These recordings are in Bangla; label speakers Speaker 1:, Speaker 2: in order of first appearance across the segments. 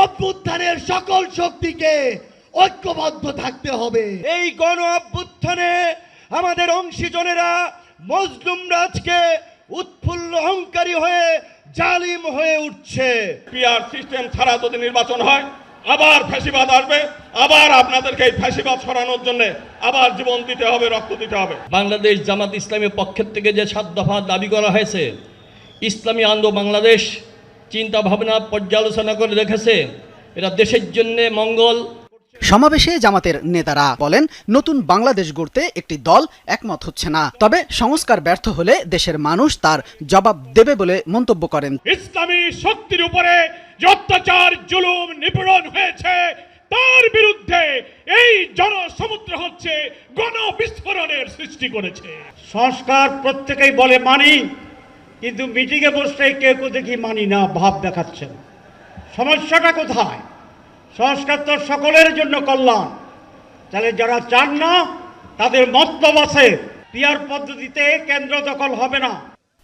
Speaker 1: অভ্যুত্থানের সকল শক্তিকে ঐক্যবদ্ধ থাকতে হবে।
Speaker 2: এই গণ অভ্যুত্থানে আমাদের অংশীজনেরা মজলুম রাজকে উৎফুল্ল অহংকারী হয়ে জালিম হয়ে উঠছে।
Speaker 3: পিআর সিস্টেম ছাড়া যদি নির্বাচন হয় আবার ফ্যাসিবাদ আসবে, আবার আপনাদেরকে এই ফ্যাসিবাদ সরানোর জন্য আবার জীবন দিতে হবে, রক্ত দিতে হবে।
Speaker 4: বাংলাদেশ জামাত ইসলামের পক্ষের থেকে যে 7 দফা দাবি করা হয়েছে, ইসলামী আন্দোলন বাংলাদেশ চিন্তা ভাবনা পর্যালোচনা করে দেখেছে এটা দেশের জন্য মঙ্গল।
Speaker 5: সমাবেশে জামাতের নেতারা বলেন, নতুন বাংলাদেশ গড়তে একটি দল একমত হচ্ছে না, তবে সংস্কার ব্যর্থ হলে দেশের মানুষ তার জবাব দেবে বলে মন্তব্য করেন।
Speaker 3: ইসলামী শক্তির উপরে যে অত্যাচার জুলুম নিপীড়ন হয়েছে তার বিরুদ্ধে এই জনসমুদ্র হচ্ছে গণবিস্ফোরণের সৃষ্টি করেছে।
Speaker 6: সংস্কার প্রত্যেকেই বলে মানি, কিন্তু মিটিংয়ে বসে কেউ দেখি মানি না ভাব দেখাচ্ছেন। সমস্যাটা কোথায়? সংস্কার তো সকলের জন্য কল্যাণ, তাহলে যারা চান না তাদের মতলব আছে। পিআর পদ্ধতিতে কেন্দ্র দখল হবে না।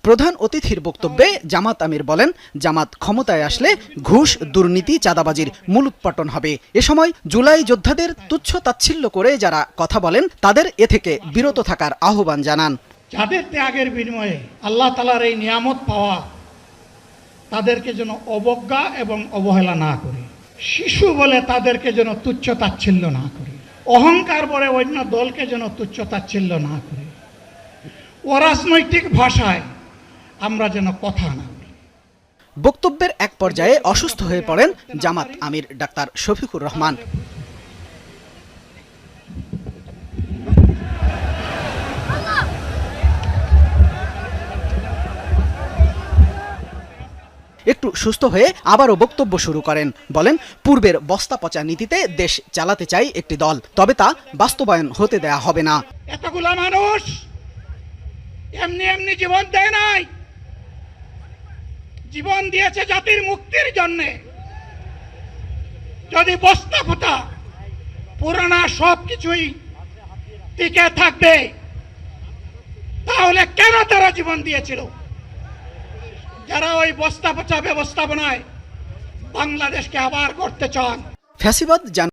Speaker 5: প্রধান অতিথির বক্তব্যে জামাত আমির বলেন, জামাত ক্ষমতায় আসলে ঘুষ, দুর্নীতি, চাঁদাবাজির মূলোৎপাটন হবে। এ সময় জুলাই যোদ্ধাদের তুচ্ছ তাচ্ছিল্য করে যারা কথা বলেন তাদের এ থেকে বিরত থাকার আহ্বান জানান।
Speaker 7: যাদের ত্যাগের বিনিময়ে আল্লাহ তাআলার এই নিয়ামত পাওয়া, তাদেরকে যেন অবজ্ঞা এবং অবহেলা না করি। শিশু বলে তাদেরকে যেন তুচ্ছ তাচ্ছিল্য না করি। অহংকার বলে অন্য দলকে যেন তুচ্ছ তাচ্ছিল্য না করি। অরাজনৈতিক ভাষায় আমরা যেন কথা না বলি।
Speaker 5: বক্তব্যের এক পর্যায়ে অসুস্থ হয়ে পড়েন জামাত আমির ডাক্তার শফিকুর রহমান। একটু সুস্থ হয়ে আবারও বক্তব্য শুরু করেন। বলেন, পূর্বের বস্তা পচা নীতিতে দেশ চালাতে চাই একটি দল, তবে তা বাস্তবায়ন হতে দেয়া হবে না।
Speaker 7: এতগুলা মানুষ এমনি এমনি জীবন দেয় নাই, জীবন দিয়েছে জাতির মুক্তির জন্যে। যদি বস্তা পোতা পুরানা সব কিছুই টিকে থাকবে, তাহলে কেন তারা জীবন দিয়েছিল? যারা ওই বস্তা পচা ব্যবস্থাপনায় বাংলাদেশকে আবার করতে চান।
Speaker 5: ফ্যাসিবাদ